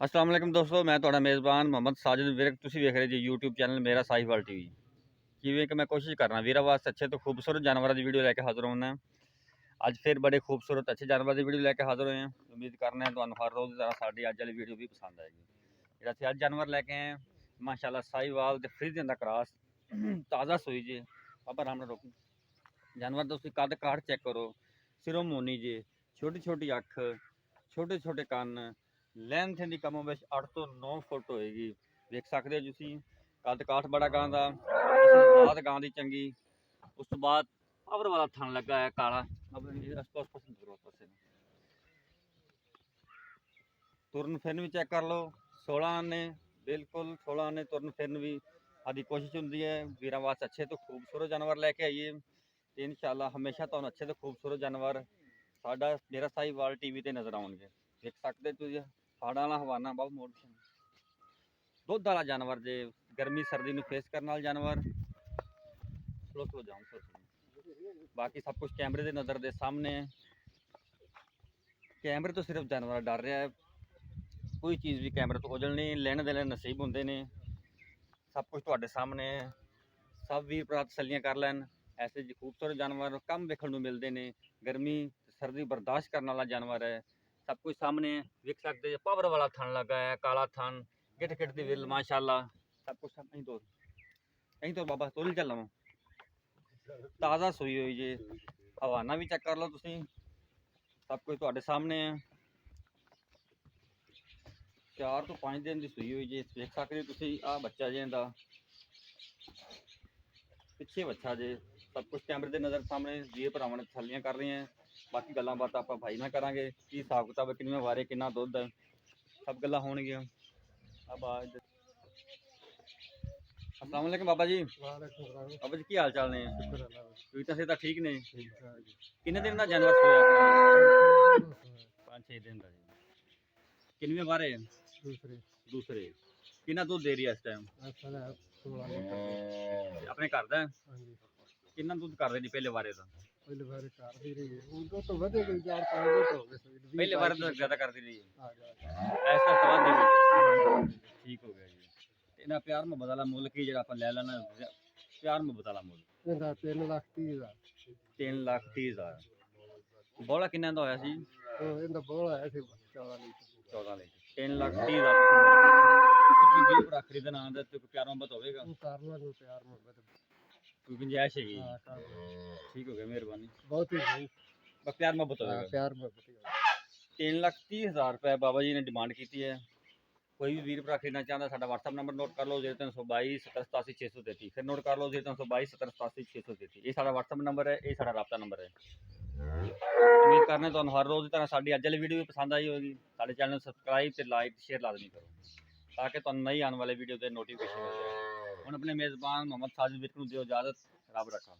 अस्सलाम वालेकुम दोस्तों, मैं ਤੁਹਾਡਾ ਮੇਜ਼ਬਾਨ ਮੁਹੰਮਦ ਸਾजिद ਵਿਰਕ। ਤੁਸੀਂ ਵੇਖ ਰਹੇ ਜੀ YouTube ਚੈਨਲ ਮੇਰਾ ਸਾਹੀਵਾਲ ਟੀਵੀ। ਜਿਵੇਂ ਕਿ ਮੈਂ ਕੋਸ਼ਿਸ਼ ਕਰ ਰਹਾ ਵੀਰਾਂ ਵਾਸਤੇ ਅੱਛੇ ਤੋਂ ਖੂਬਸੂਰਤ ਜਾਨਵਰਾਂ ਦੀ ਵੀਡੀਓ ਲੈ ਕੇ ਹਾਜ਼ਰ ਹੋਣਾ। ਅੱਜ ਫਿਰ ਬੜੇ ਖੂਬਸੂਰਤ ਅੱਛੇ ਜਾਨਵਰਾਂ ਦੀ ਵੀਡੀਓ ਲੈ ਕੇ ਹਾਜ਼ਰ ਹੋਏ ਹਾਂ। ਉਮੀਦ ਕਰਨਾ ਤੁਹਾਨੂੰ ਹਰ ਰੋਜ਼ ਦੀ ਤਰ੍ਹਾਂ ਸਾਡੀ ਅੱਜ ਵਾਲੀ ਵੀਡੀਓ ਵੀ ਪਸੰਦ ਆਏਗੀ। ਜਿਹੜਾ ਅਸੀਂ ਅੱਜ ਜਾਨਵਰ ਲੈ ਕੇ ਆਏ ਹਾਂ, ਮਾਸ਼ਾਅੱਲਾ ਸਾਹੀਵਾਲ ਤੇ ਫਰੀਜ਼ੀਅਨ ਦਾ ਕ੍ਰਾਸ, ਤਾਜ਼ਾ ਸੂਈ ਜੀ। ਬਾਬਾ ਰਾਮ ਨਾਲ ਰੋਕੀ ਜਾਨਵਰ ਦਾ ਤੁਸੀਂ ਕੱਦ ਕਾਠ ਚੈੱਕ ਕਰੋ, ਸਿਰੋਂ ਮੋਨੀ ਜੀ, ਛੋਟੀ ਛੋਟੀ ਅੱਖ, ਛੋਟੇ ਛੋਟੇ ਕੰਨ, ਲੈਂਥ ਦੀ ਕਮੋ ਵਿੱਚ 8 ਤੋਂ 9 ਫੁੱਟ ਹੋਏਗੀ। ਵੇਖ ਸਕਦੇ ਹੋ ਤੁਸੀਂ, ਕੱਦ ਕਾਠ ਬੜਾ ਗਾਂ ਦਾ, ਬਾਤ ਗਾਂ ਦੀ ਚੰਗੀ। ਉਸ ਤੋਂ ਬਾਅਦ ਪਾਵਰ ਵਾਲਾ ਥਣ ਲੱਗਾ ਹੈ ਕਾਲਾ। ਤੁਰਨ ਫਿਰਨ ਵੀ ਚੈੱਕ ਕਰ ਲਓ, 16 ਆਨੇ ਬਿਲਕੁਲ 16 ਆਨੇ ਤੁਰਨ ਫਿਰਨ ਵੀ। ਸਾਡੀ ਕੋਸ਼ਿਸ਼ ਹੁੰਦੀ ਹੈ ਵੀਰਾਂ ਵਾਸਤੇ ਅੱਛੇ ਤੋਂ ਖੂਬਸੂਰਤ ਜਾਨਵਰ ਲੈ ਕੇ ਆਈਏ ਤੇ ਇਨਸ਼ਾਅੱਲਾ ਹਮੇਸ਼ਾ ਤੁਹਾਨੂੰ ਅੱਛੇ ਤੋਂ ਖੂਬਸੂਰਤ ਜਾਨਵਰ ਸਾਡਾ ਮੇਰਾ ਸਾਹੀਵਾਲ ਟੀਵੀ ਤੇ ਨਜ਼ਰ ਆਉਣਗੇ। ਦੇਖ ਸਕਦੇ ਤੁਸੀਂ ਫਾੜਾਂ ਵਾਲਾ ਹਵਾਨਾ ਬਹੁਤ ਮੋੜ, ਦੁੱਧ ਵਾਲਾ ਜਾਨਵਰ ਜੇ, ਗਰਮੀ ਸਰਦੀ ਨੂੰ ਫੇਸ ਕਰਨ ਵਾਲਾ ਜਾਨਵਰ। ਸਲੋ ਜਾਓ, ਬਾਕੀ ਸਭ ਕੁਝ ਕੈਮਰੇ ਦੇ ਨਜ਼ਰ ਦੇ ਸਾਹਮਣੇ ਹੈ। ਕੈਮਰੇ ਤੋਂ ਸਿਰਫ ਜਾਨਵਰ ਡਰ ਰਿਹਾ ਹੈ, ਕੋਈ ਚੀਜ਼ ਵੀ ਕੈਮਰੇ ਤੋਂ ਉਜਲ ਨਹੀਂ। ਲੈਣ ਦੇ ਲੈਣ ਨਸੀਬ ਹੁੰਦੇ ਨੇ, ਸਭ ਕੁਝ ਤੁਹਾਡੇ ਸਾਹਮਣੇ ਹੈ। ਸਭ ਵੀਰ ਭਰਾ ਤਸੱਲੀਆਂ ਕਰ ਲੈਣ। ਐਸੇ ਖੂਬਸੂਰਤ ਜਾਨਵਰ ਕਮ ਵੇਖਣ ਨੂੰ ਮਿਲਦੇ ਨੇ। ਗਰਮੀ ਸਰਦੀ ਬਰਦਾਸ਼ਤ ਕਰਨ ਵਾਲਾ ਜਾਨਵਰ ਹੈ। ਸਭ ਕੁਝ ਸਾਹਮਣੇ ਵੇਖ ਸਕਦੇ ਹੋ। ਪਾਵਰ ਵਾਲਾ ਥਣ ਲੱਗਾ ਹੈ, ਕਾਲਾ ਥਣ, ਗਿੱਟ ਗਿੱਟ ਦੀ ਵਿਲ, ਮਾਸ਼ਾਅੱਲਾ ਸਭ ਕੁਝ ਸਾਹਮਣੇ। ਤੋਂ ਬਾਬਾ ਤੋਲ ਚੱਲ ਲਵਾਂ, ਤਾਜ਼ਾ ਸੂਈ ਹੋਈ ਜੇ। ਹਵਾਨਾ ਵੀ ਚੈੱਕ ਕਰ ਲਓ ਤੁਸੀਂ, ਸਭ ਕੁਝ ਤੁਹਾਡੇ ਸਾਹਮਣੇ ਹੈ। 4 ਤੋਂ 5 ਦਿਨ ਦੀ ਸੂਈ ਹੋਈ ਜੇ। ਵੇਖ ਸਕਦੇ ਹੋ ਤੁਸੀਂ, ਆਹ ਬੱਚਾ ਜੇ ਇਹਦਾ, ਪਿੱਛੇ ਬੱਚਾ ਜੇ। ਸਭ ਕੁਝ ਕੈਮਰੇ ਦੇ ਨਜ਼ਰ ਸਾਹਮਣੇ ਵੀਰ ਭਰਾਵਾਂ ਨੇ ਤਸੱਲੀਆਂ ਕਰ ਰਹੀਆਂ। ਬਾਕੀ ਗੱਲਾਂ ਬਾਤਾਂ ਆਪਾਂ ਭਾਈ ਨਾਲ ਕਰਾਂਗੇ, ਕੀ ਹਿਸਾਬ ਕਿਤਾਬ, ਕਿੰਨੇ ਵਾਰੇ, ਕਿੰਨਾ ਦੁੱਧ ਹੈ, ਸਭ ਗੱਲਾਂ ਹੋਣਗੀਆਂ। ਆਵਾਜ਼ अस्सलाम वालेकुम बाबा जी। बाबा जी की हाल चाल ने? ਤੁਸੀਂ ਤਾਂ ਸੇ ਤਾਂ ਠੀਕ ਨੇ? ਕਿੰਨੇ ਦਿਨ ਦਾ ਜਾਨਵਰ ਸੋਇਆ ਆਪਣਾ? 5-6 ਦਿਨ ਦਾ ਜੀ। ਕਿੰਨੇ ਵਾਰੇ? ਦੂਸਰੇ। ਕਿੰਨਾ ਦੁੱਧ ਦੇ ਰਹੀ ਹੈ ਇਸ ਟਾਈਮ? ਆਪਣੇ ਘਰ ਦਾ? ਕਿੰਨਾ ਦੁੱਧ ਕਰਦੇ ਜੀ ਪਹਿਲੇ ਵਾਰੇ ਦਾ? ਪਹਿਲੇ ਵਾਰੇ ਤਾਂ ਜ਼ਿਆਦਾ ਕਰਦੀ ਰਹੀ ਹੈ। ਐਸਾ ਸਵਾਦ ਦੇ ਠੀਕ ਹੋ ਗਿਆ ਜੀ। ਇਹਨਾਂ ਪਿਆਰ ਮੁਹੱਬਤ ਵਾਲਾ ਮੁੱਲ ਕੀ ਜਿਹੜਾ ਆਪਾਂ ਲੈ ਲੈਣਾ, ਪਿਆਰ ਮੁਹੱਬਤ ਵਾਲਾ ਮੁੱਲ? ਇਹਦਾ 3,30,000। 3,30,000। ਬੋਲਾ ਕਿੰਨਾ ਦਾ ਹੋਇਆ ਸੀ? ਇਹਦਾ ਬੋਲਾ ਆਇਆ ਸੀ 14 ਲੀਟਰ। 14 ਲੀਟਰ। 3,30,000 ਤੁਸੀਂ ਮੁੱਲ ਖਰੀਦਣ ਆਉਂਦਾ ਤੇ ਕੋਈ ਪਿਆਰ ਮੁਹੱਬਤ ਹੋਵੇਗਾ? ਕਰ ਲਾਂਗੇ ਪਿਆਰ ਮੁਹੱਬਤ, ਕੋਈ ਗੁੰਜਾਇਸ਼ ਹੈਗੀ? ਠੀਕ ਹੋ ਗਿਆ, ਮਿਹਰਬਾਨੀ ਬਹੁਤ ਹੀ। ਬਸ ਪਿਆਰ ਮੁਹੱਬਤ ਹੋਵੇਗਾ? ਪਿਆਰ ਮੁਹੱਬਤ। 3,30,000 ਰੁਪਏ ਬਾਬਾ ਜੀ ਨੇ ਡਿਮਾਂਡ ਕੀਤੀ ਹੈ। ਕੋਈ ਵੀ ਵੀਰ ਭਰਾ ਖਰੀਦਣਾ ਚਾਹੁੰਦਾ ਸਾਡਾ WhatsApp ਨੰਬਰ ਨੋਟ ਕਰ ਲਓ, 0322 70 87 633। ਫਿਰ ਨੋਟ ਕਰ ਲਓ 0322 70 87 633। ਇਹ ਸਾਡਾ WhatsApp ਨੰਬਰ ਹੈ, ਇਹ ਸਾਡਾ ਰਾਬਤਾ ਨੰਬਰ ਹੈ। ਉਮੀਦ ਕਰਨਾ ਤੁਹਾਨੂੰ ਹਰ ਰੋਜ਼ ਦੀ ਤਰ੍ਹਾਂ ਸਾਡੀ ਅੱਜ ਵਾਲੀ ਵੀਡੀਓ ਵੀ ਪਸੰਦ ਆਈ ਹੋਵੇਗੀ। ਸਾਡੇ ਚੈਨਲ ਨੂੰ ਸਬਸਕ੍ਰਾਈਬ ਤੇ ਲਾਈਕ ਸ਼ੇਅਰ ਲਾਜ਼ਮੀ ਕਰੋ ਤਾਂ ਕਿ ਤੁਹਾਨੂੰ ਨਈ ਆਉਣ ਵਾਲੇ ਵੀਡੀਓ ਦੇ ਨੋਟੀਫਿਕੇਸ਼ਨ ਮਿਲ ਜਾਏ। ਹੁਣ ਆਪਣੇ ਮੇਜ਼ਬਾਨ ਮੁਹੰਮਦ ਸਾजिद ਵਿਰਕ ਨੂੰ ਦਿਓ ਇਜਾਜ਼ਤ। ਰੱਬ ਰੱਖਾ।